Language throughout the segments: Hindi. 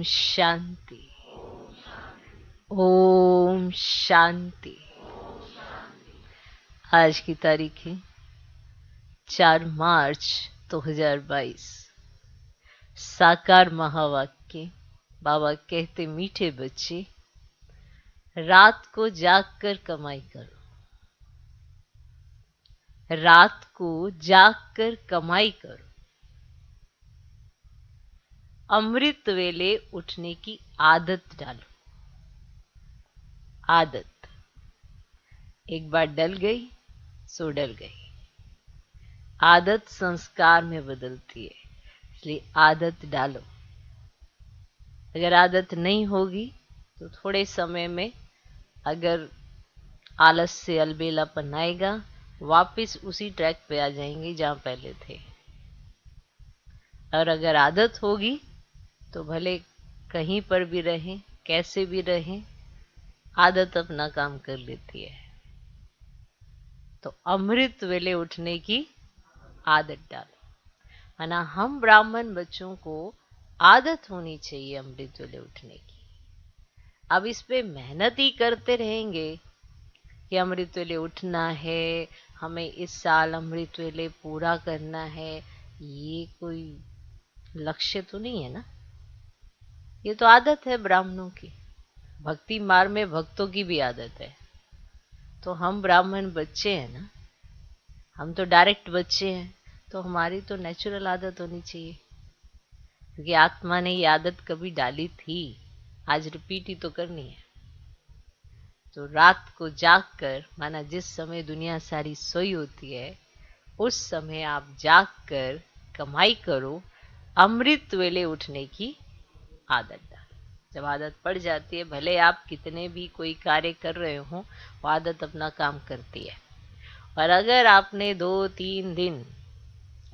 शांति। ओम शांति। आज की तारीख है 4 मार्च 2022। साकार महावाक्य। बाबा कहते, मीठे बच्चे, रात को जाग कर कमाई करो। रात को जाग कर कमाई करो। अमृत वेले उठने की आदत डालो। आदत एक बार डल गई सो डल गई। आदत संस्कार में बदलती है, इसलिए आदत डालो। अगर आदत नहीं होगी तो थोड़े समय में अगर आलस से अलबेलापन आएगा, वापस उसी ट्रैक पे आ जाएंगे जहां पहले थे। और अगर आदत होगी तो भले कहीं पर भी रहें, कैसे भी रहें, आदत अपना काम कर लेती है। तो अमृत वेले उठने की आदत डालो। माना हम ब्राह्मण बच्चों को आदत होनी चाहिए अमृत वेले उठने की। अब इस पे मेहनत ही करते रहेंगे कि अमृत वेले उठना है, हमें इस साल अमृत वेले पूरा करना है, ये कोई लक्ष्य तो नहीं है ना। ये तो आदत है ब्राह्मणों की। भक्ति मार्ग में भक्तों की भी आदत है। तो हम ब्राह्मण बच्चे हैं ना, हम तो डायरेक्ट बच्चे हैं, तो हमारी तो नेचुरल आदत होनी चाहिए, क्योंकि आत्मा ने ये आदत कभी डाली थी, आज रिपीट ही तो करनी है। तो रात को जाग कर, माना जिस समय दुनिया सारी सोई होती है, उस समय आप जाग कर कमाई करो। अमृत वेले उठने की आदत डालो। जब आदत पड़ जाती है, भले आप कितने भी कोई कार्य कर रहे हो, वो आदत अपना काम करती है। और अगर आपने 2-3 दिन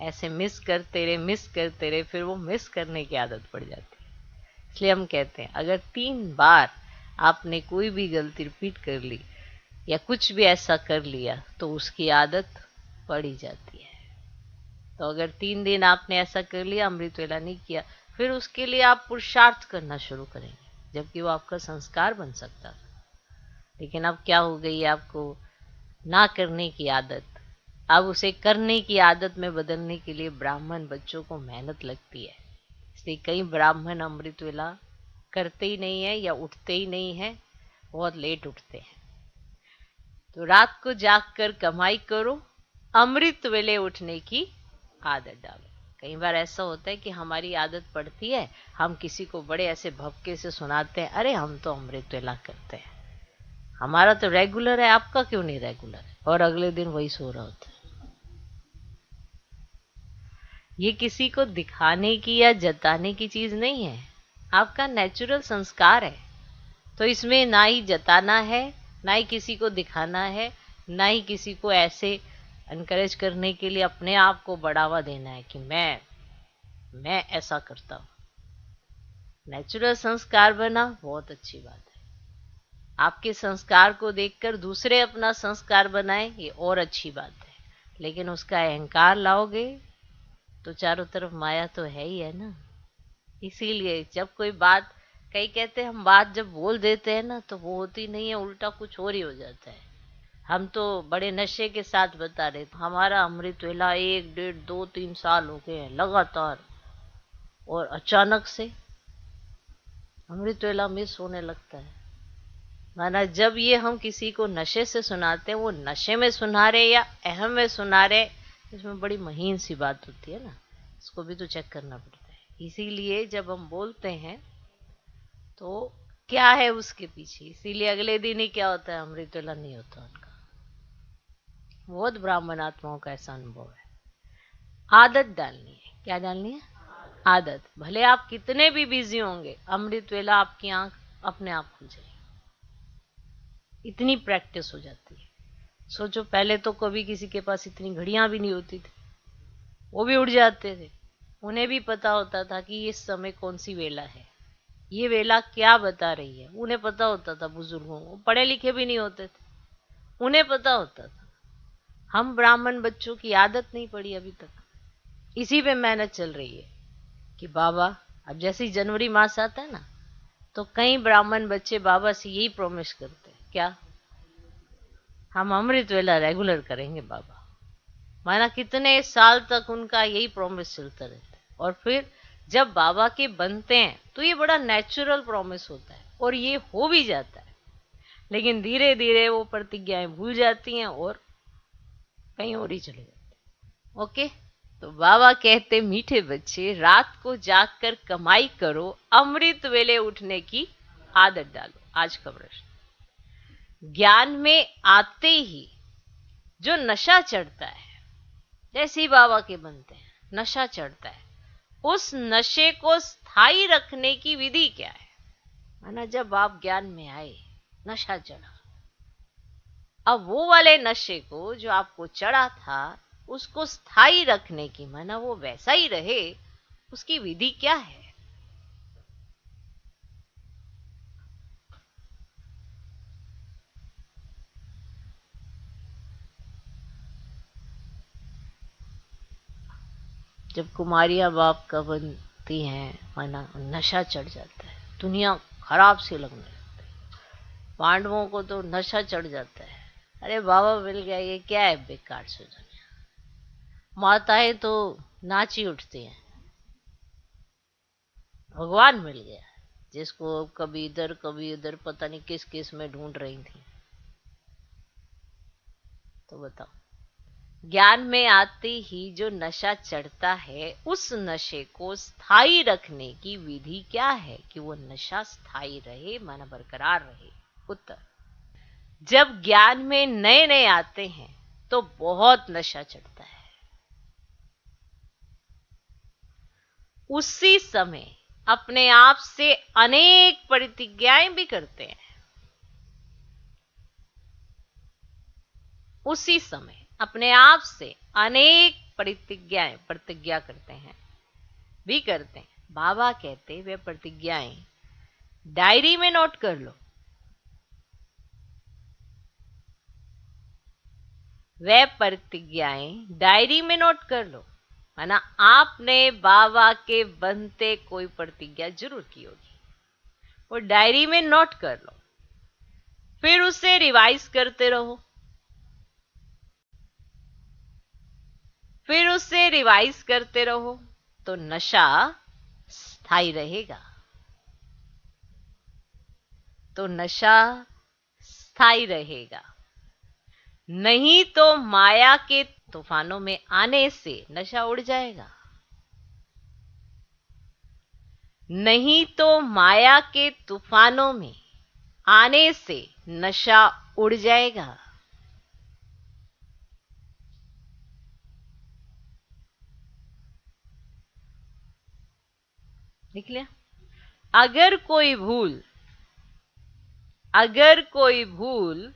ऐसे मिस करते रहे, फिर वो मिस करने की आदत पड़ जाती है। इसलिए हम कहते हैं, अगर 3 बार आपने कोई भी गलती रिपीट कर ली या कुछ भी ऐसा कर लिया, तो उसकी आदत पड़ ही जाती है। तो अगर 3 दिन आपने ऐसा कर लिया, अमृत वेला नहीं किया, फिर उसके लिए आप पुरुषार्थ करना शुरू करेंगे, जबकि वो आपका संस्कार बन सकता था। लेकिन अब क्या हो गई, आपको ना करने की आदत। अब उसे करने की आदत में बदलने के लिए ब्राह्मण बच्चों को मेहनत लगती है। इसलिए कई ब्राह्मण अमृत वेला करते ही नहीं है या उठते ही नहीं है, बहुत लेट उठते हैं। तो रात को जाग कर कमाई करो, अमृत वेले उठने की आदत डालो। कई बार ऐसा होता है कि हमारी आदत पड़ती है, हम किसी को बड़े ऐसे भपके से सुनाते हैं, अरे हम तो अमृत वेला करते हैं, हमारा तो रेगुलर है, आपका क्यों नहीं रेगुलर है, और अगले दिन वही सो रहा होता है। ये किसी को दिखाने की या जताने की चीज नहीं है, आपका नेचुरल संस्कार है। तो इसमें ना ही जताना है, ना ही किसी को दिखाना है, ना ही किसी को ऐसे एनकरेज करने के लिए अपने आप को बढ़ावा देना है कि मैं ऐसा करता हूं। नेचुरल संस्कार बना, बहुत अच्छी बात है। आपके संस्कार को देखकर दूसरे अपना संस्कार बनाए, ये और अच्छी बात है। लेकिन उसका अहंकार लाओगे तो चारों तरफ माया तो है ही है ना। इसीलिए जब कोई बात, कई कहते हैं हम बात जब बोल देते हैं ना, तो वो होती नहीं है, उल्टा कुछ और ही हो जाता है। हम तो बड़े नशे के साथ बता रहे, हमारा अमृत वेला 1, 1.5, 2, 3 साल हो गए हैं लगातार, और अचानक से अमृत वेला मिस होने लगता है। माना जब ये हम किसी को नशे से सुनाते हैं, वो नशे में सुना रहे या अहम में सुना रहे, इसमें बड़ी महीन सी बात होती है ना, इसको भी तो चेक करना पड़ता है। इसीलिए जब हम बोलते हैं तो क्या है उसके पीछे, इसीलिए अगले दिन ही क्या होता है, अमृत वेला नहीं होता उनका। बहुत ब्राह्मण आत्माओं का ऐसा अनुभव है। आदत डालनी है। क्या डालनी है? आदत। भले आप कितने भी बिजी होंगे, अमृत वेला आपकी आंख अपने आप खुल जाएगी, इतनी प्रैक्टिस हो जाती है। सोचो, पहले तो कभी किसी के पास इतनी घड़ियां भी नहीं होती थी, वो भी उठ जाते थे, उन्हें भी पता होता था कि इस समय कौन सी वेला है, ये वेला क्या बता रही है, उन्हें पता होता था। बुजुर्गों को, पढ़े लिखे भी नहीं होते थे, उन्हें पता होता था। हम ब्राह्मण बच्चों की आदत नहीं पड़ी अभी तक, इसी पे मेहनत चल रही है कि बाबा अब जैसे ही जनवरी मास आता है ना, तो कई ब्राह्मण बच्चे बाबा से यही प्रॉमिस करते हैं, क्या, हम अमृत वेला रेगुलर करेंगे बाबा। माना कितने साल तक उनका यही प्रॉमिस चलता रहता है। और फिर जब बाबा के बनते हैं तो ये बड़ा नेचुरल प्रॉमिस होता है और ये हो भी जाता है। लेकिन धीरे धीरे वो प्रतिज्ञाएं भूल जाती हैं और कहीं और ही चले जाते हैं। ओके, तो बाबा कहते, मीठे बच्चे, रात को जागकर कमाई करो, अमृत वेले उठने की आदत डालो। आज का प्रश्न, ज्ञान में आते ही जो नशा चढ़ता है, जैसे ही बाबा के बनते हैं नशा चढ़ता है, उस नशे को स्थायी रखने की विधि क्या है? माना जब आप ज्ञान में आए, नशा चढ़ा, अब वो वाले नशे को जो आपको चढ़ा था उसको स्थायी रखने की, माना वो वैसा ही रहे, उसकी विधि क्या है? जब कुमारियां बाप का बनती हैं, माना नशा चढ़ जाता है, दुनिया खराब से लगने लगती है। पांडवों को तो नशा चढ़ जाता है, अरे बाबा मिल गया, ये क्या है बेकार से दुनिया। माताएं तो नाची उठती हैं, भगवान मिल गया, जिसको कभी इधर कभी उधर पता नहीं किस किस में ढूंढ रही थी। तो बताओ, ज्ञान में आते ही जो नशा चढ़ता है, उस नशे को स्थायी रखने की विधि क्या है कि वो नशा स्थायी रहे, माना बरकरार रहे? उत्तर, जब ज्ञान में नए नए आते हैं तो बहुत नशा चढ़ता है, उसी समय अपने आप से अनेक प्रतिज्ञाएं भी करते हैं, उसी समय अपने आप से अनेक प्रतिज्ञा करते हैं, भी करते हैं। बाबा कहते वे प्रतिज्ञाएं डायरी में नोट कर लो, वे प्रतिज्ञाएं डायरी में नोट कर लो। माना आपने बाबा के बनते कोई प्रतिज्ञा जरूर की होगी, वो डायरी में नोट कर लो, फिर उसे रिवाइज करते रहो, फिर उसे रिवाइज करते रहो, तो नशा स्थायी रहेगा, तो नशा स्थायी रहेगा। नहीं तो माया के तूफानों में आने से नशा उड़ जाएगा, नहीं तो माया के तूफानों में आने से नशा उड़ जाएगा। देख लिया? अगर कोई भूल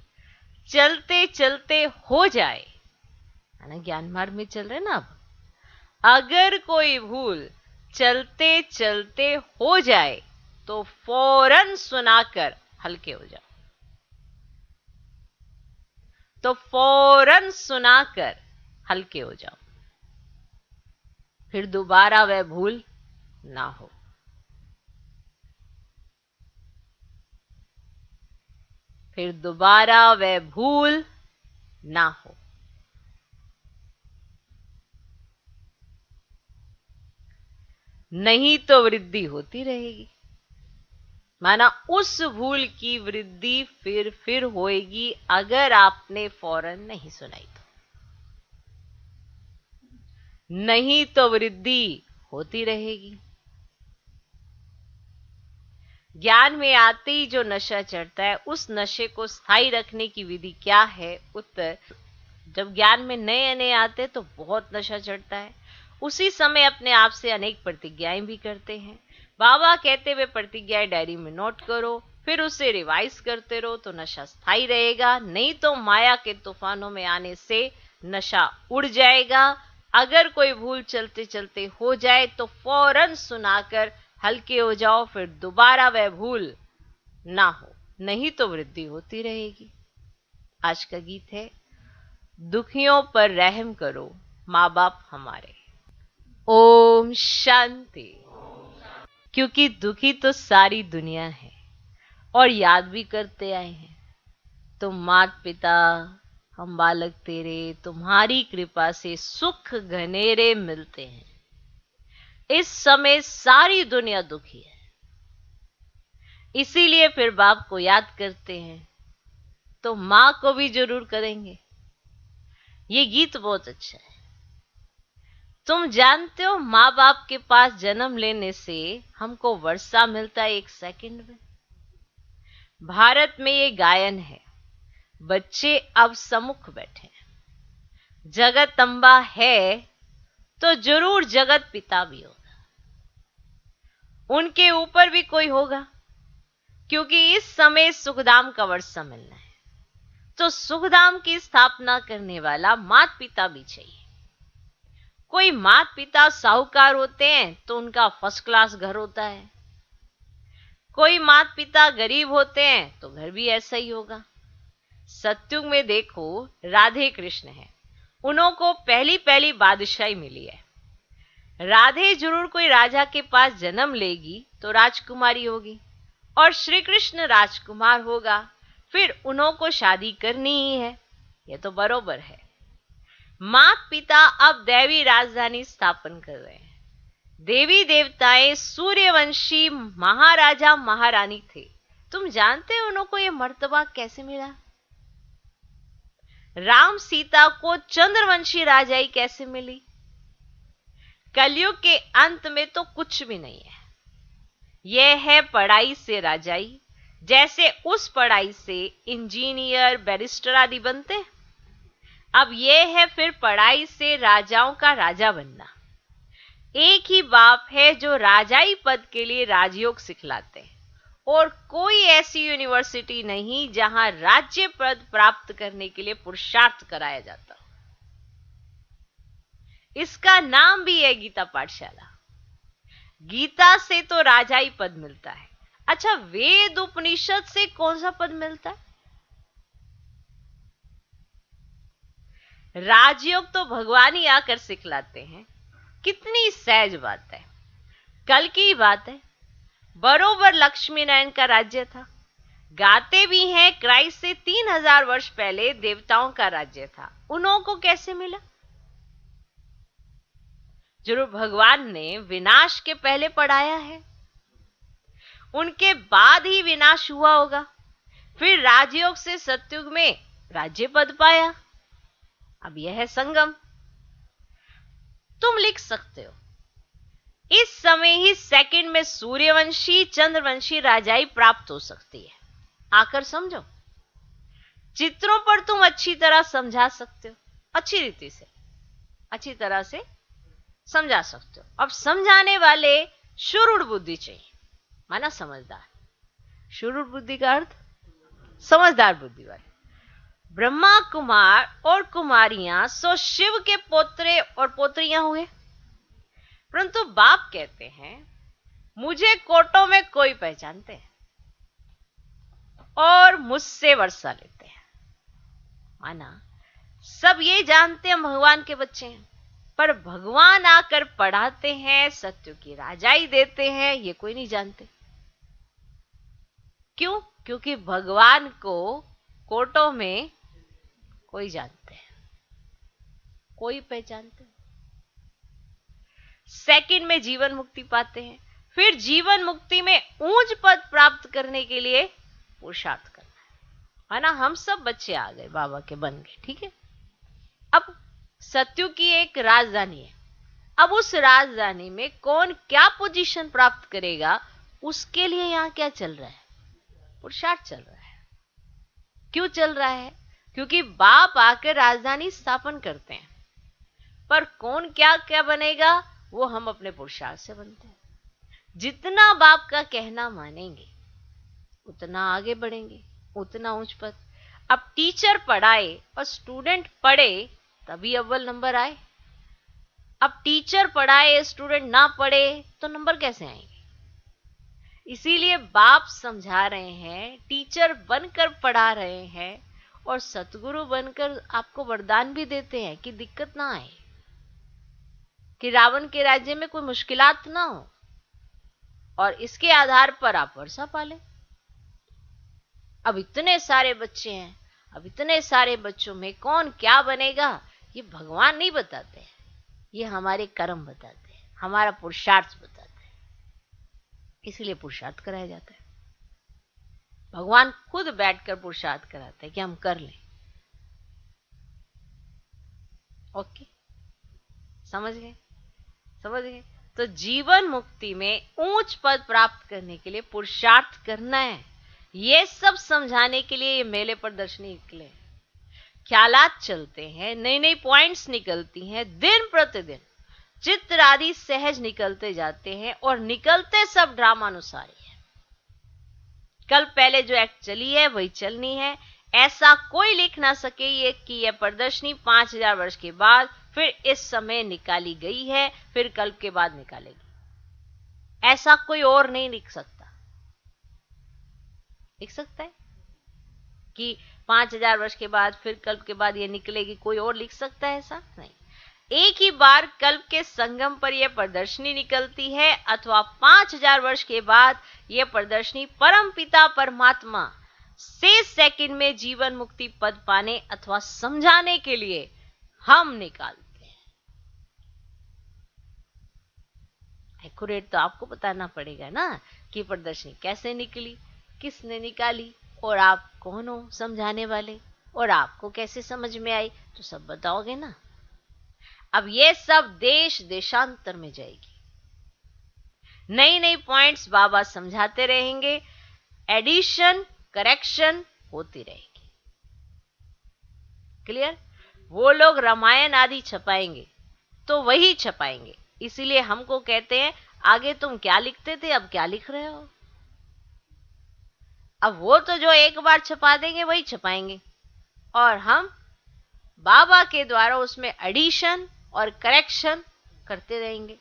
चलते चलते हो जाए, है ना, ज्ञान मार्ग में चल रहे ना अब, अगर कोई भूल चलते चलते हो जाए तो फौरन सुनाकर हल्के हो जाओ, तो फौरन सुनाकर हल्के हो जाओ, फिर दोबारा वह भूल ना हो। फिर दोबारा वह भूल ना हो। नहीं तो वृद्धि होती रहेगी, माना उस भूल की वृद्धि फिर होएगी अगर आपने फौरन नहीं सुनाई तो। नहीं तो वृद्धि होती रहेगी। ज्ञान में आते ही जो नशा चढ़ता है, उस नशे को स्थायी रखने की विधि क्या है? उत्तर, जब ज्ञान में नए नए आते तो बहुत नशा चढ़ता है, उसी समय अपने आप से अनेक प्रतिज्ञाएं भी करते हैं। बाबा कहते हुए प्रतिज्ञाएं डायरी में नोट करो, फिर उसे रिवाइज करते रहो, तो नशा स्थायी रहेगा। नहीं तो माया के तूफानों में आने से नशा उड़ जाएगा। अगर कोई भूल चलते चलते हो जाए तो फौरन सुनाकर हल्के हो जाओ, फिर दोबारा वह भूल ना हो, नहीं तो वृद्धि होती रहेगी। आज का गीत है, दुखियों पर रहम करो माँ बाप हमारे। ओम शांति। क्योंकि दुखी तो सारी दुनिया है और याद भी करते आए हैं। तुम मात पिता, हम बालक तेरे, तुम्हारी कृपा से सुख घनेरे मिलते हैं। इस समय सारी दुनिया दुखी है, इसीलिए फिर बाप को याद करते हैं, तो मां को भी जरूर करेंगे। ये गीत बहुत अच्छा है। तुम जानते हो माँ बाप के पास जन्म लेने से हमको वर्षा मिलता है 1 सेकंड में। भारत में ये गायन है, बच्चे अब सम्मुख बैठे हैं। जगत अम्बा है तो जरूर जगत पिता भी होगा, उनके ऊपर भी कोई होगा, क्योंकि इस समय सुखधाम का वर्षा मिलना है। तो सुखधाम की स्थापना करने वाला मात पिता भी चाहिए। कोई मात पिता साहूकार होते हैं तो उनका फर्स्ट क्लास घर होता है, कोई मात पिता गरीब होते हैं तो घर भी ऐसा ही होगा। सत्युग में देखो राधे कृष्ण है, उन्हों को पहली पहली बादशाही मिली है। राधे जरूर कोई राजा के पास जन्म लेगी तो राजकुमारी होगी, और श्री कृष्ण राजकुमार होगा, फिर उन्हों को शादी करनी ही है। ये तो बरोबर है। मात पिता अब दैवी राजधानी स्थापन कर रहे हैं। देवी देवताएं सूर्यवंशी महाराजा महारानी थे। तुम जानते हो उनको ये मर्तबा कैसे मिला? राम सीता को चंद्रवंशी राजाई कैसे मिली? कलयुग के अंत में तो कुछ भी नहीं है। यह है पढ़ाई से राजाई। जैसे उस पढ़ाई से इंजीनियर, बैरिस्टर आदि बनते, अब यह है फिर पढ़ाई से राजाओं का राजा बनना। एक ही बाप है जो राजाई पद के लिए राजयोग सिखलाते हैं, और कोई ऐसी यूनिवर्सिटी नहीं जहां राज्य पद प्राप्त करने के लिए पुरुषार्थ कराया जाता। इसका नाम भी है गीता पाठशाला। गीता से तो राजाई पद मिलता है। अच्छा, वेद उपनिषद से कौन सा पद मिलता है? राजयोग तो भगवान ही आकर सिखलाते हैं। कितनी सहज बात है। कल की बात है, बरोबर लक्ष्मी नारायण का राज्य था। गाते भी हैं क्राइस्ट से 3000 वर्ष पहले देवताओं का राज्य था। उन्हों को कैसे मिला? जरूर भगवान ने विनाश के पहले पढ़ाया है, उनके बाद ही विनाश हुआ होगा। फिर राजयोग से सतयुग में राज्य पद पाया। अब यह है संगम। तुम लिख सकते हो, इस समय ही सेकंड में सूर्यवंशी चंद्रवंशी राजाई प्राप्त हो सकती है। आकर समझो। चित्रों पर तुम अच्छी तरह समझा सकते हो, अच्छी रीति से, अच्छी तरह से समझा सकते हो। अब समझाने वाले शुरूढ़ बुद्धि चाहिए, माना समझदार। शुरूढ़ बुद्धि का अर्थ समझदार बुद्धि वाले। ब्रह्मा कुमार और कुमारियां सो शिव के पोत्रे और पोत्रियां हुए, परंतु बाप कहते हैं मुझे कोटों में कोई पहचानते हैं और मुझसे वर्षा लेते हैं। माना सब ये जानते हैं भगवान के बच्चे हैं, पर भगवान आकर पढ़ाते हैं, सत्य की राजाई देते हैं, ये कोई नहीं जानते। क्यों? क्योंकि भगवान को कोटों में कोई जानते हैं, कोई पहचानते हैं। सेकंड में जीवन मुक्ति पाते हैं। फिर जीवन मुक्ति में ऊंच पद प्राप्त करने के लिए पुरुषार्थ करना है ना। हम सब बच्चे आ गए, बाबा के बन गए, ठीक है। अब सत्यु की एक राजधानी है। अब उस राजधानी में कौन क्या पोजीशन प्राप्त करेगा, उसके लिए यहां क्या चल रहा है? पुरुषार्थ चल रहा है। क्यों चल रहा है? क्योंकि बाप आकर राजधानी स्थापन करते हैं, पर कौन क्या क्या बनेगा वो हम अपने पुरुषार्थ से बनते हैं। जितना बाप का कहना मानेंगे उतना आगे बढ़ेंगे, उतना उच्च पद। अब टीचर पढ़ाए और स्टूडेंट पढ़े तभी अव्वल नंबर आए। अब टीचर पढ़ाए स्टूडेंट ना पढ़े तो नंबर कैसे आएंगे? इसीलिए बाप समझा रहे हैं, टीचर बनकर पढ़ा रहे हैं, और सतगुरु बनकर आपको वरदान भी देते हैं कि दिक्कत ना आए, कि रावण के राज्य में कोई मुश्किलात ना हो। और इसके आधार पर आप वर्षा पालें। अब इतने सारे बच्चे हैं, अब इतने सारे बच्चों में कौन क्या बनेगा ये भगवान नहीं बताते हैं, ये हमारे कर्म बताते हैं, हमारा पुरुषार्थ बताते हैं। इसीलिए पुरुषार्थ कराया जाता है। भगवान खुद बैठकर पुरुषार्थ कराते हैं कि हम कर लें। ओके, समझ गए? समझ गए? तो जीवन मुक्ति में उच्च पद प्राप्त करने के लिए पुरुषार्थ करना है। ये सब समझाने के लिए ये मेले प्रदर्शनी निकले, ख्यालात चलते हैं, नई नई पॉइंट्स निकलती हैं, दिन प्रतिदिन चित्र आदि सहज निकलते जाते हैं और निकलते सब ड्रामानुसार ही है। कल पहले जो एक्ट चली है वही चलनी है। ऐसा कोई लिख ना सके ये कि यह प्रदर्शनी 5000 वर्ष के बाद फिर इस समय निकाली गई है, फिर कल के बाद निकालेगी। ऐसा कोई और नहीं लिख सकता। लिख सकता है कि 5000 वर्ष के बाद फिर कल्प के बाद ये निकलेगी? कोई और लिख सकता है? ऐसा नहीं। एक ही बार कल्प के संगम पर यह प्रदर्शनी निकलती है अथवा 5000 वर्ष के बाद यह प्रदर्शनी परम पिता परमात्मा से सेकंड में जीवन मुक्ति पद पाने अथवा समझाने के लिए हम निकालते हैं। एक्यूरेट तो आपको बताना पड़ेगा ना कि प्रदर्शनी कैसे निकली, किसने निकाली, और आप कौन हो समझाने वाले, और आपको कैसे समझ में आई, तो सब बताओगे ना। अब ये सब देश देशांतर में जाएगी, नई नई पॉइंट्स बाबा समझाते रहेंगे, एडिशन करेक्शन होती रहेगी। क्लियर? वो लोग रामायण आदि छपाएंगे तो वही छपाएंगे, इसीलिए हमको कहते हैं आगे तुम क्या लिखते थे अब क्या लिख रहे हो। अब वो तो जो एक बार छपा देंगे वही छपाएंगे, और हम बाबा के द्वारा उसमें एडिशन और करेक्शन करते रहेंगे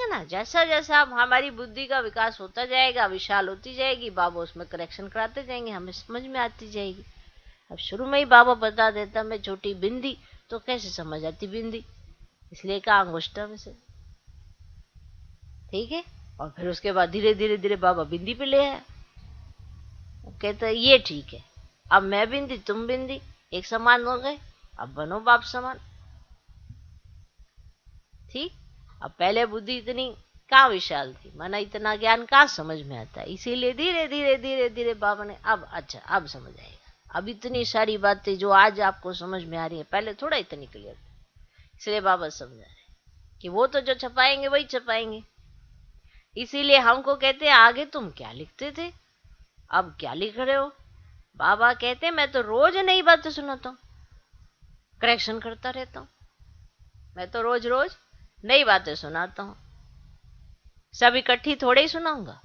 ना। जैसा जैसा हमारी बुद्धि का विकास होता जाएगा, विशाल होती जाएगी, बाबा उसमें करेक्शन कराते जाएंगे, हमें समझ में आती जाएगी। अब शुरू में ही बाबा बता देता मैं छोटी बिंदी, तो कैसे समझ आती बिंदी, इसलिए कहा अंगुष्ठा में से। ठीक है? और फिर उसके बाद धीरे धीरे धीरे बाबा बिंदी पे ले आया। कहता ये ठीक है, अब मैं बिंदी तुम बिंदी एक समान हो गए, अब बनो बाप समान। ठीक? अब पहले बुद्धि इतनी कहाँ विशाल थी, माना इतना ज्ञान कहाँ समझ में आता है, इसीलिए धीरे धीरे धीरे धीरे बाबा ने अब अच्छा अब समझ आएगा। अब इतनी सारी बातें जो आज आपको समझ में आ रही है पहले थोड़ा इतनी क्लियर थी, इसलिए बाबा समझा रहे कि वो तो जो छपाएंगे वही छपाएंगे। इसीलिए हमको कहते हैं आगे तुम क्या लिखते थे अब क्या लिख रहे हो। बाबा कहते हैं मैं तो रोज नई बातें सुनाता हूं, करेक्शन करता रहता हूं, मैं तो रोज रोज नई बातें सुनाता हूं। सब इकट्ठी थोड़े ही सुनाऊंगा,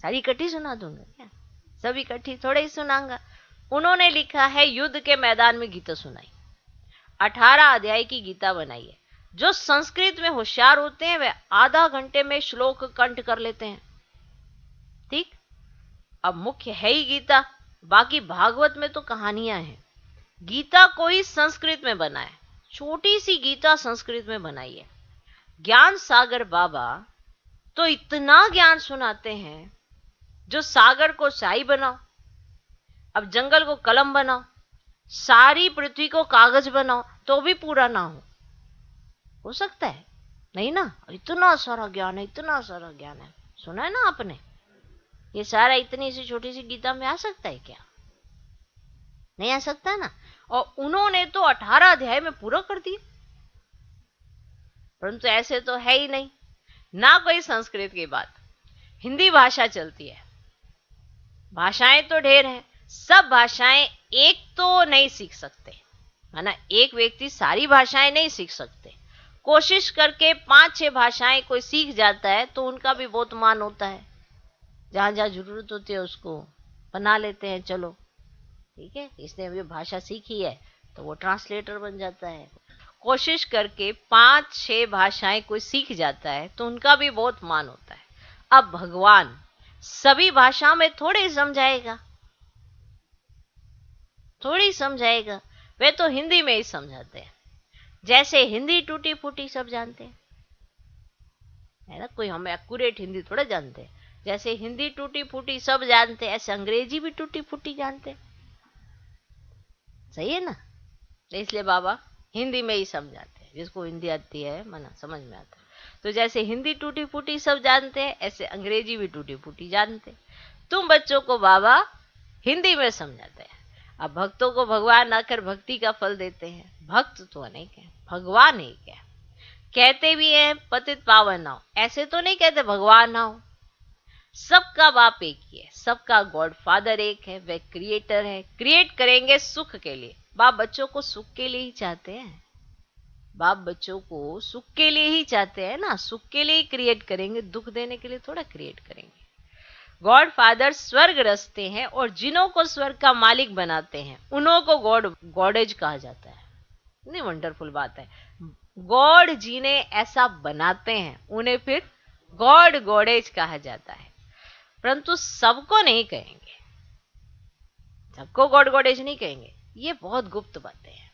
सारी इकट्ठी सुना दूंगा क्या? सब इकट्ठी थोड़े ही सुनाऊंगा। उन्होंने लिखा है युद्ध के मैदान में गीता सुनाई, 18 अध्याय की गीता बनाई है। जो संस्कृत में होशियार होते हैं वे आधा घंटे में श्लोक कंठ कर लेते हैं। ठीक? अब मुख्य है ही गीता, बाकी भागवत में तो कहानियां हैं। गीता को ही संस्कृत में बना है, छोटी सी गीता संस्कृत में बनाई है। ज्ञान सागर बाबा तो इतना ज्ञान सुनाते हैं, जो सागर को स्याही बनाओ, अब जंगल को कलम बनाओ, सारी पृथ्वी को कागज बनाओ तो भी पूरा ना हो सकता है? नहीं ना। इतना सारा ज्ञान है, इतना सारा ज्ञान है, सुना है ना आपने? ये सारा इतनी सी छोटी सी गीता में आ सकता है क्या? नहीं आ सकता ना। और उन्होंने तो 18 अध्याय में पूरा कर दिया, परंतु ऐसे तो है ही नहीं ना। कोई संस्कृत की बात, हिंदी भाषा चलती है, भाषाएं तो ढेर हैं, सब भाषाएं एक तो नहीं सीख सकते, है ना। एक व्यक्ति सारी भाषाएं नहीं सीख सकते, कोशिश करके 5-6 भाषाएं कोई सीख जाता है तो उनका भी बहुत मान होता है, जहां जहां जरूरत होती है उसको बना लेते हैं। चलो ठीक है, इसने अभी भाषा सीखी है तो वो ट्रांसलेटर बन जाता है। कोशिश करके 5-6 भाषाएं कोई सीख जाता है तो उनका भी बहुत मान होता है। अब भगवान सभी भाषाओं में थोड़ी समझाएगा, थोड़ी समझाएगा, वे तो हिंदी में ही समझाते हैं। जैसे हिंदी टूटी फूटी सब जानते हैं, है है ना, कोई हम एक्यूरेट हिंदी थोड़ा जानते हैं। जैसे हिंदी टूटी फूटी सब जानते हैं, ऐसे अंग्रेजी भी टूटी फूटी जानते हैं। सही है ना? इसलिए बाबा हिंदी में ही समझाते हैं, जिसको हिंदी आती है मना समझ में आता है। तो जैसे हिंदी टूटी फूटी सब जानते हैं, ऐसे अंग्रेजी भी टूटी फूटी जानते हैं। तुम बच्चों को बाबा हिंदी में समझाते हैं। अब भक्तों को भगवान आकर भक्ति का फल देते हैं। भक्त तो अनेक है, भगवान एक है। कहते भी हैं पतित पावन आओ, ऐसे तो नहीं कहते भगवान आओ। सबका बाप एक ही है, सबका गॉड फादर एक है, वह क्रिएटर है। क्रिएट करेंगे सुख के लिए। बाप बच्चों को सुख के लिए ही चाहते हैं। बाप बच्चों को सुख के लिए ही चाहते हैं ना, सुख के लिए ही क्रिएट करेंगे, दुख देने के लिए थोड़ा क्रिएट करेंगे। गॉड फादर स्वर्ग रचते हैं और जिन्हों को स्वर्ग का मालिक बनाते हैं उन्हों को गॉड गॉडेज कहा जाता है। नहीं वंडरफुल बात है। गॉड जिन्हें ऐसा बनाते हैं उन्हें फिर गॉड गॉडेज कहा जाता है। परंतु सबको नहीं कहेंगे, सबको गॉड गॉडेज नहीं कहेंगे, ये बहुत गुप्त बातें हैं।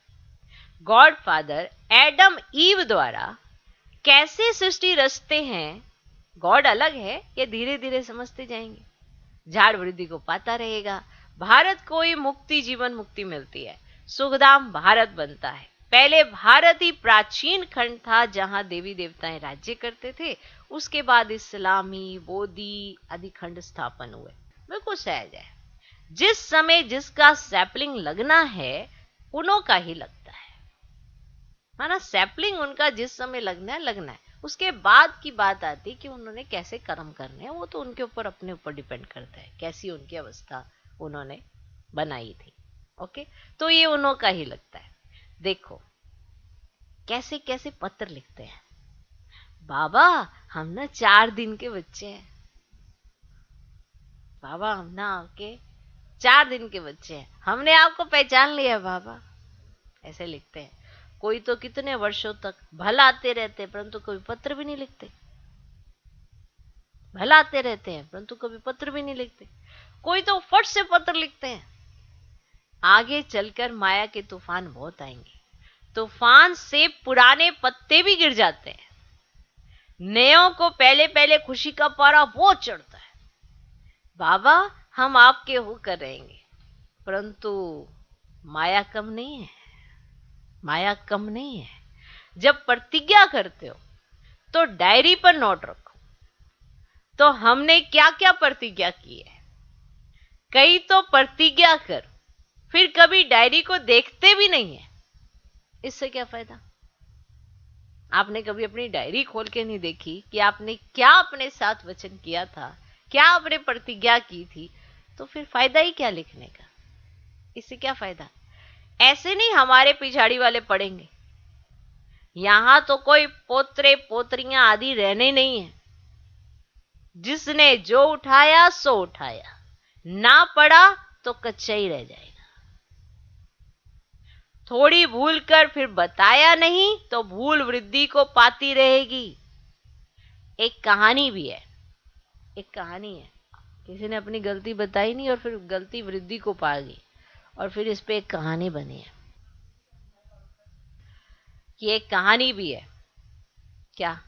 गॉड फादर एडम ईव द्वारा कैसे सृष्टि रचते हैं, गॉड अलग है, ये धीरे धीरे समझते जाएंगे। झाड़ वृद्धि को पाता रहेगा। भारत को ही मुक्ति जीवन मुक्ति मिलती है, सुखधाम भारत बनता है। पहले भारत ही प्राचीन खंड था जहां देवी देवताएं राज्य करते थे। उसके बाद इस्लामी बोधी आदि खंड स्थापन हुए। बिल्कुल सहज है। जिस समय जिसका सैपलिंग लगना है उन्हों का ही लगता है। माना सैपलिंग उनका जिस समय लगना है। उसके बाद की बात आती कि उन्होंने कैसे कर्म करने हैं, वो तो उनके ऊपर अपने ऊपर डिपेंड करता है, कैसी उनकी अवस्था उन्होंने बनाई थी। ओके, तो ये उन्हों का ही लगता है। देखो कैसे कैसे पत्र लिखते हैं। बाबा हम ना 4 दिन के बच्चे हैं, बाबा हम ना आपके 4 दिन के बच्चे हैं, हमने आपको पहचान लिया बाबा, ऐसे लिखते हैं। कोई तो कितने वर्षों तक भला आते रहते हैं परंतु कभी पत्र भी नहीं लिखते। भला आते रहते हैं परंतु कभी पत्र भी नहीं लिखते। कोई तो फट से पत्र लिखते हैं। आगे चलकर माया के तूफान बहुत आएंगे। तूफान से पुराने पत्ते भी गिर जाते हैं। नयों को पहले पहले खुशी का पारा बहुत चढ़ता है। बाबा हम आपके होकर रहेंगे, परंतु माया कम नहीं है, माया कम नहीं है। जब प्रतिज्ञा करते हो तो डायरी पर नोट रखो, तो हमने क्या क्या प्रतिज्ञा की है। कई तो प्रतिज्ञा कर फिर कभी डायरी को देखते भी नहीं है, इससे क्या फायदा। आपने कभी अपनी डायरी खोल के नहीं देखी कि आपने क्या अपने साथ वचन किया था, क्या आपने प्रतिज्ञा की थी, तो फिर फायदा ही क्या लिखने का, इससे क्या फायदा। ऐसे नहीं हमारे पिछाड़ी वाले पढ़ेंगे। यहां तो कोई पोतरे पोतरियां आदि रहने नहीं है। जिसने जो उठाया सो उठाया, ना पढ़ा तो कच्चा ही रह जाएगा। थोड़ी भूल कर फिर बताया नहीं तो भूल वृद्धि को पाती रहेगी। एक कहानी भी है, एक कहानी है, किसी ने अपनी गलती बताई नहीं और फिर गलती वृद्धि को पा गई, और फिर इस पे एक कहानी बनी है। कि एक कहानी भी है क्या,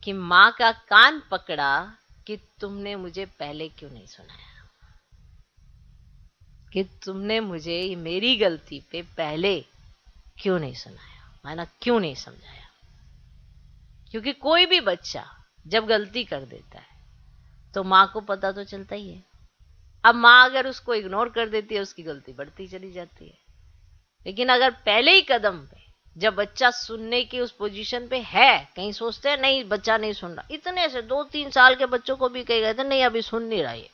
कि मां का कान पकड़ा कि तुमने मुझे पहले क्यों नहीं सुनाया, कि तुमने मुझे मेरी गलती पे पहले क्यों नहीं सुनाया, माना क्यों नहीं समझाया। क्योंकि कोई भी बच्चा जब गलती कर देता है तो मां को पता तो चलता ही है। अब मां अगर उसको इग्नोर कर देती है उसकी गलती बढ़ती चली जाती है। लेकिन अगर पहले ही कदम पे जब बच्चा सुनने की उस पोजीशन पे है, कहीं सोचते हैं नहीं बच्चा नहीं सुन रहा, इतने से 2-3 साल के बच्चों को भी कही गए थे नहीं अभी सुन नहीं रहा है,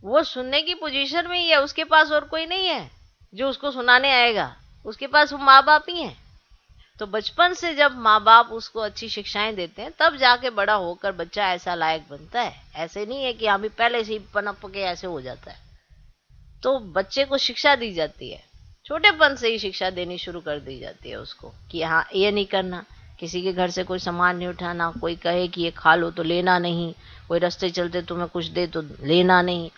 वो सुनने की पोजीशन में ही है, उसके पास और कोई नहीं है जो उसको सुनाने आएगा, उसके पास वो माँ बाप ही है। तो बचपन से जब माँ बाप उसको अच्छी शिक्षाएं देते हैं तब जाके बड़ा होकर बच्चा ऐसा लायक बनता है। ऐसे नहीं है कि अभी पहले से ही पनप के ऐसे हो जाता है। तो बच्चे को शिक्षा दी जाती है, छोटेपन से ही शिक्षा देनी शुरू कर दी जाती है उसको कि हाँ ये नहीं करना, किसी के घर से कोई सामान नहीं उठाना, कोई कहे कि ये खा लो तो लेना नहीं, कोई रास्ते चलते तुम्हें कुछ दे तो लेना नहीं।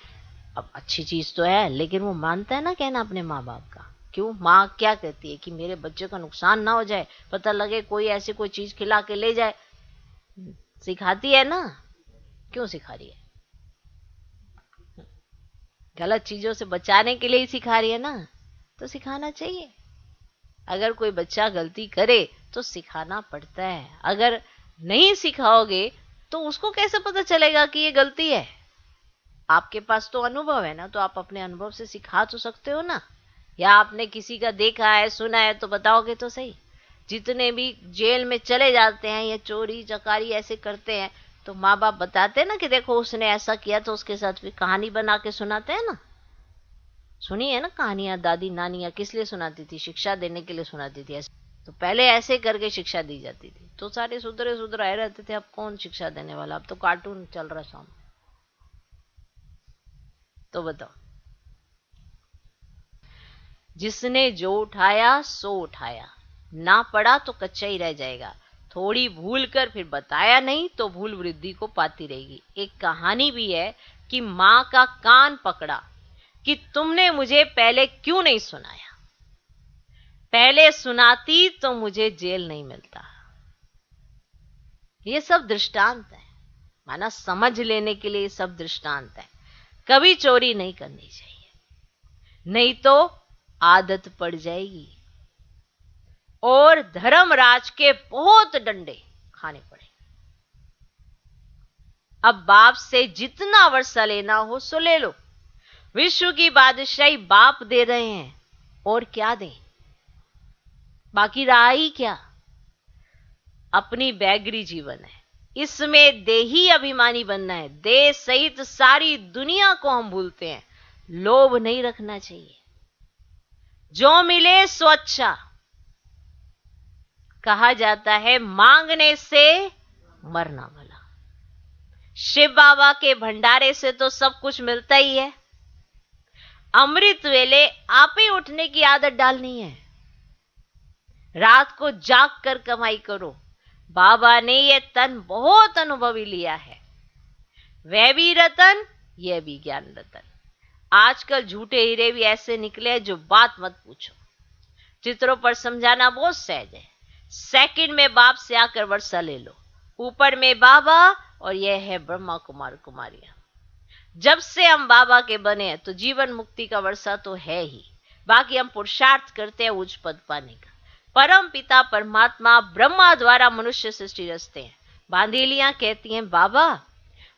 अब अच्छी चीज तो है लेकिन वो मानता है ना कहना अपने माँ बाप का। क्यों, माँ क्या कहती है कि मेरे बच्चे का नुकसान ना हो जाए, पता लगे कोई ऐसी कोई चीज खिला के ले जाए सिखाती है ना, क्यों सिखा रही है? गलत चीजों से बचाने के लिए ही सिखा रही है ना, तो सिखाना चाहिए। अगर कोई बच्चा गलती करे तो सिखाना पड़ता है। अगर नहीं सिखाओगे तो उसको कैसे पता चलेगा कि ये गलती है? आपके पास तो अनुभव है ना, तो आप अपने अनुभव से सिखा तो सकते हो ना। या आपने किसी का देखा है, सुना है, तो बताओगे तो सही। जितने भी जेल में चले जाते हैं या चोरी चकारी ऐसे करते हैं, तो माँ बाप बताते हैं ना कि देखो उसने ऐसा किया, तो उसके साथ भी कहानी बना के सुनाते हैं ना। सुनी है ना कहानियां, दादी नानियां किस लिए सुनाती थी? शिक्षा देने के लिए सुनाती थी। ऐसे तो पहले ऐसे करके शिक्षा दी जाती थी, तो सारे सुधरे सुधराए रहते थे। अब कौन शिक्षा देने वाला? अब तो कार्टून चल रहा सामने। तो बताओ, जिसने जो उठाया सो उठाया, ना पड़ा तो कच्चा ही रह जाएगा। थोड़ी भूल कर फिर बताया नहीं तो भूल वृद्धि को पाती रहेगी। एक कहानी भी है कि माँ का कान पकड़ा कि तुमने मुझे पहले क्यों नहीं सुनाया, पहले सुनाती तो मुझे जेल नहीं मिलता। ये सब दृष्टांत है, माना समझ लेने के लिए सब दृष्टांत है। कभी चोरी नहीं करनी चाहिए, नहीं तो आदत पड़ जाएगी और धर्मराज के बहुत डंडे खाने पड़े। अब बाप से जितना वर्षा लेना हो सो ले लो। विश्व की बादशाही बाप दे रहे हैं, और क्या दें? बाकी रहा ही क्या? अपनी बैगरी जीवन है, इसमें देही अभिमानी बनना है। देश सहित सारी दुनिया को हम भूलते हैं। लोभ नहीं रखना चाहिए, जो मिले सो अच्छा। कहा जाता है मांगने से मरना भला। शिव बाबा के भंडारे से तो सब कुछ मिलता ही है। अमृत वेले आप ही उठने की आदत डालनी है। रात को जाग कर कमाई करो। बाबा ने ये तन बहुत अनुभवी लिया है। वह भी रतन, यह भी ज्ञान रतन। आजकल झूठे हीरे भी ऐसे निकले जो बात मत पूछो। चित्रों पर समझाना बहुत सहज है। सेकंड में बाप से आकर वर्षा ले लो। ऊपर में बाबा और यह है ब्रह्मा कुमार कुमारियां। जब से हम बाबा के बने हैं तो जीवन मुक्ति का वर्षा तो है ही। बाकी हम पुरुषार्थ करते हैं उच्च पद पाने का। परम पिता परमात्मा ब्रह्मा द्वारा मनुष्य सृष्टि रचते हैं। बांधेलियां कहती हैं बाबा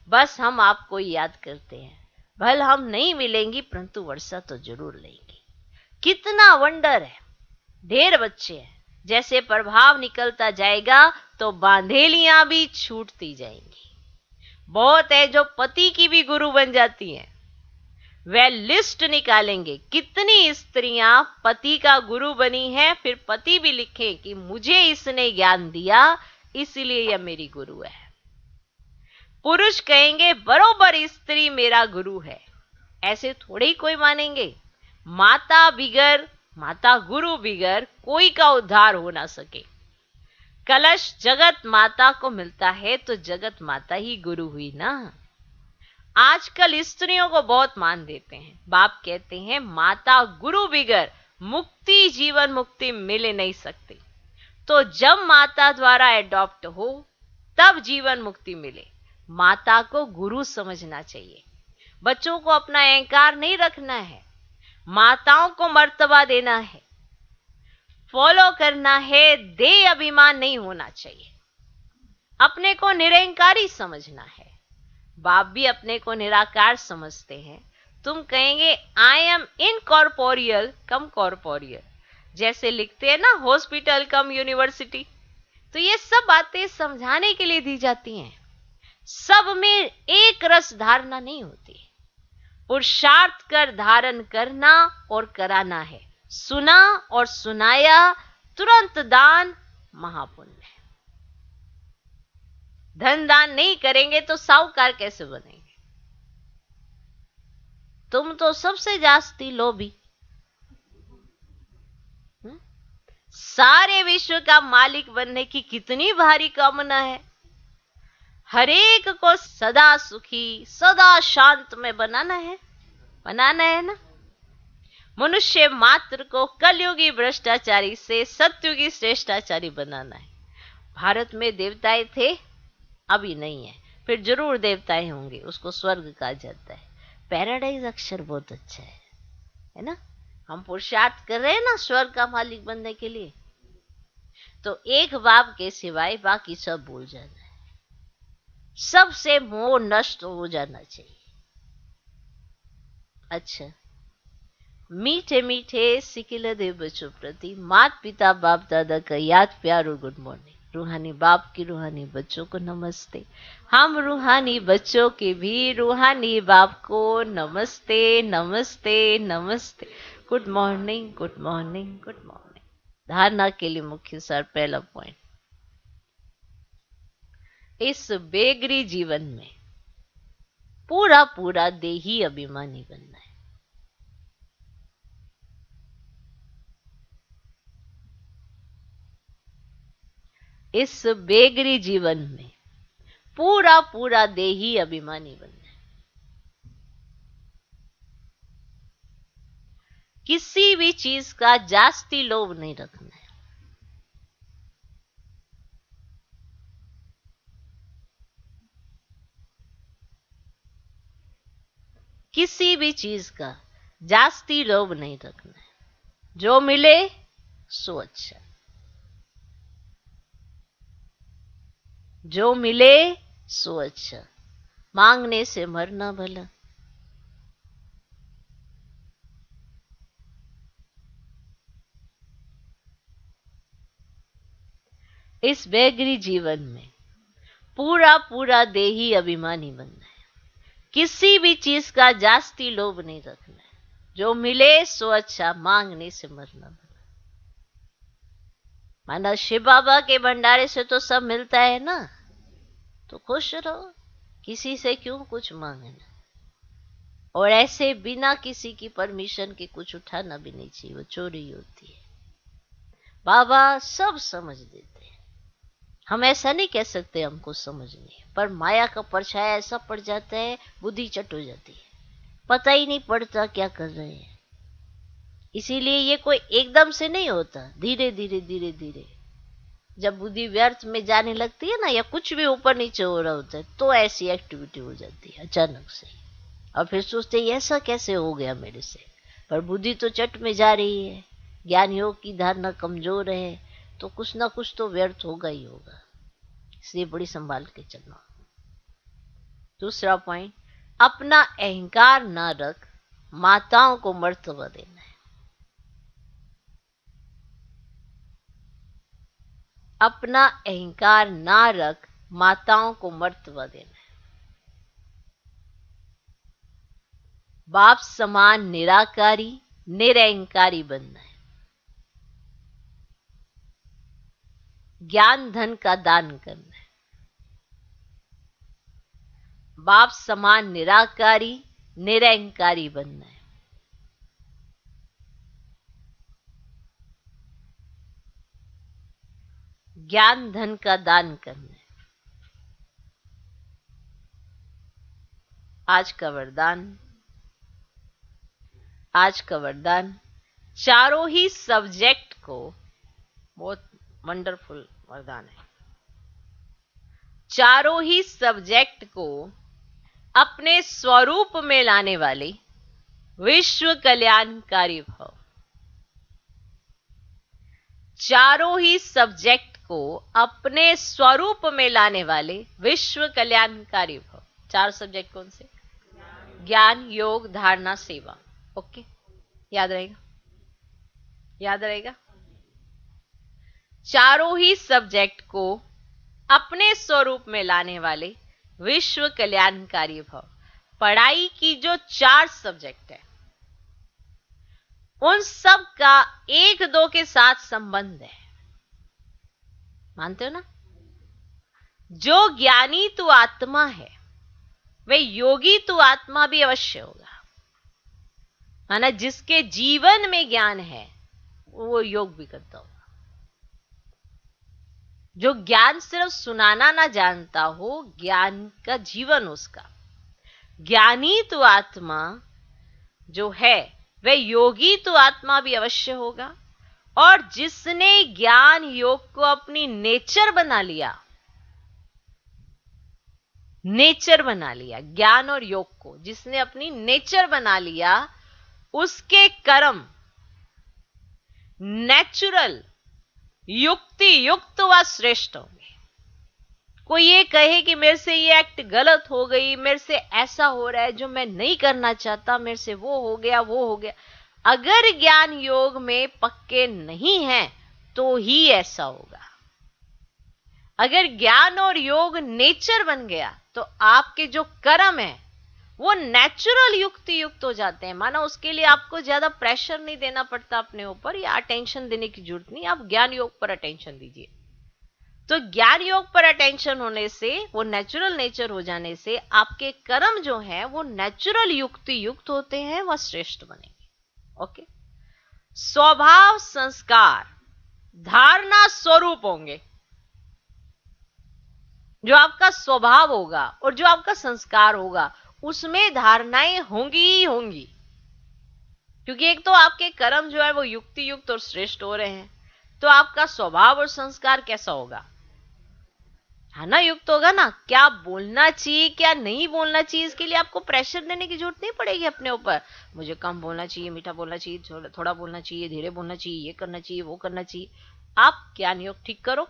बस हम आपको याद करते हैं, भल हम नहीं मिलेंगी परंतु वर्षा तो जरूर लेंगी। कितना वंडर है। ढेर बच्चे हैं, जैसे प्रभाव निकलता जाएगा तो बांधेलियां भी छूटती जाएंगी। बहुत है जो पति की भी गुरु बन जाती हैं। वह लिस्ट निकालेंगे कितनी स्त्रियां पति का गुरु बनी हैं, फिर पति भी लिखे कि मुझे इसने ज्ञान दिया इसलिए यह मेरी गुरु है। पुरुष कहेंगे बरोबर स्त्री मेरा गुरु है। ऐसे थोड़े ही कोई मानेंगे। माता बिगर, माता गुरु बिगर कोई का उद्धार हो ना सके। कलश जगत माता को मिलता है तो जगत माता ही गुरु हुई ना। आजकल स्त्रियों को बहुत मान देते हैं। बाप कहते हैं माता गुरु बिगर मुक्ति, जीवन मुक्ति मिल नहीं सकती। तो जब माता द्वारा एडॉप्ट हो तब जीवन मुक्ति मिले। माता को गुरु समझना चाहिए। बच्चों को अपना अहंकार नहीं रखना है, माताओं को मर्तबा देना है, फॉलो करना है। दे अभिमान नहीं होना चाहिए। अपने को निरंकारी समझना है। बाप भी अपने को निराकार समझते हैं। तुम कहेंगे I am incorporeal come corporeal, जैसे लिखते हैं ना हॉस्पिटल कम यूनिवर्सिटी। तो ये सब बातें समझाने के लिए दी जाती हैं। सब में एक रस धारणा नहीं होती। पुरुषार्थ कर धारण करना और कराना है। सुना और सुनाया, तुरंत दान महापुण्य है। धन दान नहीं करेंगे तो साहूकार कैसे बनेंगे? तुम तो सबसे जास्ती लोभी। सारे विश्व का मालिक बनने की कितनी भारी कामना है। हरेक को सदा सुखी, सदा शांत में बनाना है ना। मनुष्य मात्र को कलयुगी भ्रष्टाचारी से सत्युगी श्रेष्ठाचारी बनाना है। भारत में देवताएं थे, अभी नहीं है, फिर जरूर देवताएं होंगे, उसको स्वर्ग कहा जाता है। पैराडाइज अक्षर बहुत अच्छा है ना। हम पुरुषार्थ कर रहे हैं ना स्वर्ग का मालिक बनने के लिए, तो एक बाप के सिवाय बाकी सब भूल जाना है, सबसे मोह नष्ट हो जाना चाहिए। अच्छा, मीठे मीठे सिकिल देव बच्चों प्रति मात पिता बाप दादा का याद प्यार और गुड मॉर्निंग। रूहानी बाप की रूहानी बच्चों को नमस्ते। हम रूहानी बच्चों के भी रूहानी बाप को नमस्ते नमस्ते नमस्ते। Good morning good morning good morning. धारणा के लिए मुख्य सार, पहला पॉइंट, इस बेगरी जीवन में पूरा पूरा देही अभिमानी बनना है। इस बेगरी जीवन में पूरा पूरा देही अभिमानी बनना है। किसी भी चीज का जास्ती लोभ नहीं रखना है। किसी भी चीज का जास्ती लोभ नहीं रखना है। जो मिले सो अच्छा, जो मिले सो अच्छा, मांगने से मरना भला। इस बेगरी जीवन में पूरा पूरा देही अभिमानी बनना है। किसी भी चीज का जास्ती लोभ नहीं रखना है। जो मिले सो अच्छा, मांगने से मरना भला। माना शिव बाबा के भंडारे से तो सब मिलता है ना, तो खुश रहो, किसी से क्यों कुछ मांगना। और ऐसे बिना किसी की परमिशन के कुछ उठाना भी नहीं चाहिए, वो चोरी होती है। बाबा सब समझ देते हैं, हम ऐसा नहीं कह सकते हमको समझ नहीं, पर माया का परछाया ऐसा पड़ जाता है, बुद्धि चट हो जाती है, पता ही नहीं पड़ता क्या कर रहे हैं। इसीलिए ये कोई एकदम से नहीं होता, धीरे धीरे धीरे धीरे जब बुद्धि व्यर्थ में जाने लगती है ना, या कुछ भी ऊपर नीचे हो रहा होता है, तो ऐसी एक्टिविटी हो जाती है अचानक से। और फिर सोचते हैं ऐसा कैसे हो गया मेरे से, पर बुद्धि तो चट में जा रही है, ज्ञान योग की धारणा कमजोर है, तो कुछ ना कुछ तो व्यर्थ होगा ही होगा। इसलिए बड़ी संभाल के चलना। दूसरा पॉइंट, अपना अहंकार ना रख, माताओं को मर्तबा देना है। अपना अहंकार ना रख, माताओं को मर्तबा देना है। बाप समान निराकारी निरअहकारी बनना है। ज्ञान धन का दान करना है। बाप समान निराकारी निरअहकारी बनना है। ज्ञान धन का दान करना है। आज का वरदान, आज का वरदान चारों ही सब्जेक्ट को, बहुत वंडरफुल वरदान है, चारों ही सब्जेक्ट को अपने स्वरूप में लाने वाले विश्व कल्याणकारी भव। चारों ही सब्जेक्ट को अपने स्वरूप में लाने वाले विश्व कल्याणकारी भव। चार सब्जेक्ट कौन से? ज्ञान, योग, धारणा, सेवा। ओके, याद रहेगा, याद रहेगा। चारों ही सब्जेक्ट को अपने स्वरूप में लाने वाले विश्व कल्याणकारी भव। पढ़ाई की जो चार सब्जेक्ट है, उन सब का एक दो के साथ संबंध है, मानते हो ना? जो ज्ञानी तू आत्मा है, वे योगी तू आत्मा भी अवश्य होगा। माना जिसके जीवन में ज्ञान है, वो योग भी करता होगा। जो ज्ञान सिर्फ सुनाना ना जानता हो, ज्ञान का जीवन उसका। ज्ञानी तो आत्मा जो है, वह योगी तो आत्मा भी अवश्य होगा। और जिसने ज्ञान योग को अपनी नेचर बना लिया, नेचर बना लिया, ज्ञान और योग को जिसने अपनी नेचर बना लिया, उसके कर्म नेचुरल, युक्ति युक्त व श्रेष्ठ होंगे। कोई ये कहे कि मेरे से ये एक्ट गलत हो गई, मेरे से ऐसा हो रहा है जो मैं नहीं करना चाहता, मेरे से वो हो गया वो हो गया, अगर ज्ञान योग में पक्के नहीं हैं तो ही ऐसा होगा। अगर ज्ञान और योग नेचर बन गया तो आपके जो कर्म है वो नेचुरल युक्ति युक्त हो जाते हैं। माना उसके लिए आपको ज्यादा प्रेशर नहीं देना पड़ता अपने ऊपर, या अटेंशन देने की जरूरत नहीं, आप ज्ञान योग पर अटेंशन दीजिए। तो ज्ञान योग पर अटेंशन होने से, वो नेचुरल नेचर हो जाने से आपके कर्म जो है वो नेचुरल युक्ति युक्त होते हैं, वह श्रेष्ठ बनेंगे। ओके, स्वभाव संस्कार धारणा स्वरूप होंगे। जो आपका स्वभाव होगा और जो आपका संस्कार होगा उसमें धारणाएं होंगी ही होंगी, क्योंकि एक तो आपके कर्म जो है वो युक्ति युक्त और श्रेष्ठ हो रहे हैं, तो आपका स्वभाव और संस्कार कैसा होगा? धारणा युक्त होगा ना। क्या बोलना चाहिए क्या नहीं बोलना चाहिए, इसके लिए आपको प्रेशर देने की जरूरत नहीं पड़ेगी अपने ऊपर। मुझे कम बोलना चाहिए, मीठा बोलना चाहिए, थोड़ा बोलना चाहिए, धीरे बोलना चाहिए, ये करना चाहिए, वो करना चाहिए। आप ज्ञान योग ठीक करो,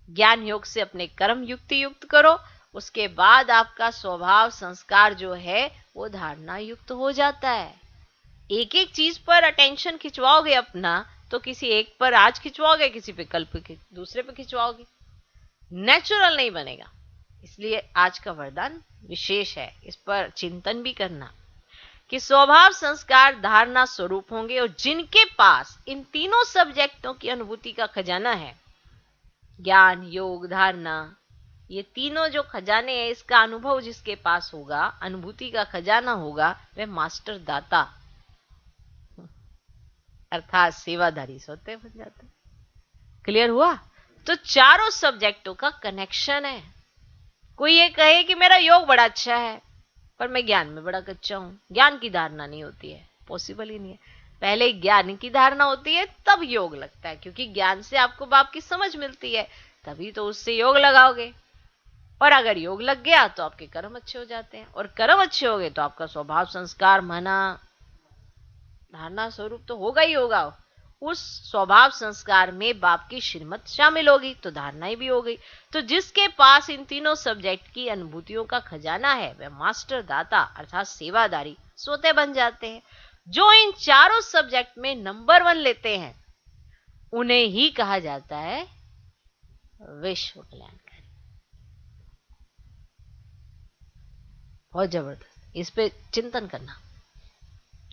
ज्ञान योग से अपने कर्म युक्ति युक्त करो, उसके बाद आपका स्वभाव संस्कार जो है वो धारणा युक्त हो जाता है। एक एक चीज पर अटेंशन खिंचवाओगे अपना, तो किसी एक पर आज खिंचवाओगे, किसी पे कल पे दूसरे पे खिंचवाओगे, नेचुरल नहीं बनेगा। इसलिए आज का वरदान विशेष है, इस पर चिंतन भी करना कि स्वभाव संस्कार धारणा स्वरूप होंगे, और जिनके पास इन तीनों सब्जेक्टों की अनुभूति का खजाना है, ज्ञान योग धारणा, ये तीनों जो खजाने हैं, इसका अनुभव जिसके पास होगा, अनुभूति का खजाना होगा, वह मास्टर दाता अर्थात सेवाधारी स्वतः बन जाता है। क्लियर हुआ? तो चारों सब्जेक्टों का कनेक्शन है। कोई ये कहे कि मेरा योग बड़ा अच्छा है पर मैं ज्ञान में बड़ा कच्चा हूं, ज्ञान की धारणा नहीं होती है, पॉसिबल ही नहीं है। पहले ज्ञान की धारणा होती है तब योग लगता है, क्योंकि ज्ञान से आपको बाप की समझ मिलती है, तभी तो उससे योग लगाओगे। और अगर योग लग गया तो आपके कर्म अच्छे हो जाते हैं, और कर्म अच्छे हो गए तो आपका स्वभाव संस्कार मना धारणा स्वरूप तो होगा ही होगा। उस स्वभाव संस्कार में बाप की श्रीमत शामिल होगी तो धारणाएं भी हो गई। तो जिसके पास इन तीनों सब्जेक्ट की अनुभूतियों का खजाना है, वह मास्टर दाता अर्थात सेवादारी स्वतः बन जाते हैं। जो इन चारों सब्जेक्ट में नंबर 1 लेते हैं, उन्हें ही कहा जाता है विश्व कल्याणकारी। बहुत जबरदस्त, इस पे चिंतन करना,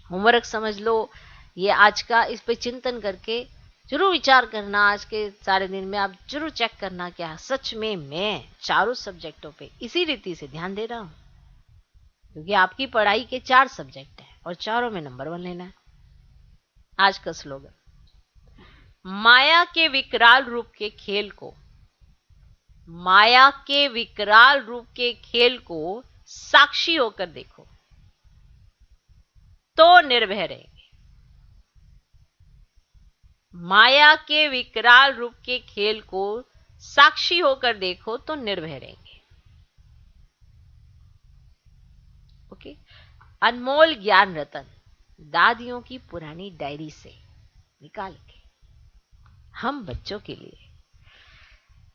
होमवर्क समझ लो ये आज का, इस पे चिंतन करके जरूर विचार करना। आज के सारे दिन में आप जरूर चेक करना क्या सच में मैं चारों सब्जेक्टों पे इसी रीति से ध्यान दे रहा हूं, क्योंकि आपकी पढ़ाई के 4 सब्जेक्ट हैं और चारों में नंबर 1 लेना है। आज का स्लोगन, माया के विकराल रूप के खेल को, माया के विकराल रूप के खेल को साक्षी होकर देखो तो निर्भय रहेंगे। माया के विकराल रूप के खेल को साक्षी होकर देखो तो निर्भय रहेंगे। ओके, अनमोल ज्ञान रतन दादियों की पुरानी डायरी से निकाल के हम बच्चों के लिए,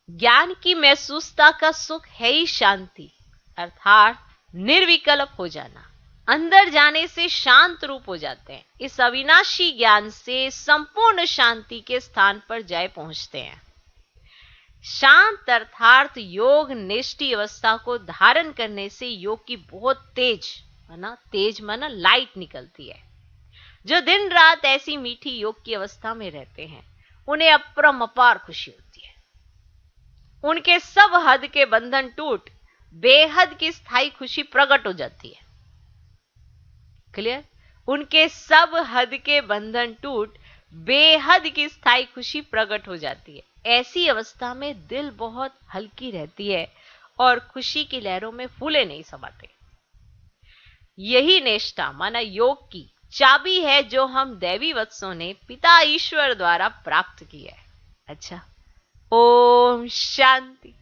ज्ञान की महसूसता का सुख है ही शांति, अर्थात निर्विकल्प हो जाना, अंदर जाने से शांत रूप हो जाते हैं। इस अविनाशी ज्ञान से संपूर्ण शांति के स्थान पर जाए पहुंचते हैं। शांत अर्थात योग निष्ठी अवस्था को धारण करने से योग की बहुत तेज माना लाइट निकलती है। जो दिन रात ऐसी मीठी योग की अवस्था में रहते हैं, उन्हें अपरंपार खुशी होती है। उनके सब हद के बंधन टूट बेहद की स्थायी खुशी प्रकट हो जाती है। क्लियर? उनके सब हद के बंधन टूट बेहद की स्थायी खुशी प्रकट हो जाती है। ऐसी अवस्था में दिल बहुत हल्की रहती है और खुशी की लहरों में फूले नहीं समाते। यही निष्ठा माना योग की चाबी है जो हम दैवी वत्सों ने पिता ईश्वर द्वारा प्राप्त की है। अच्छा, ओम शांति।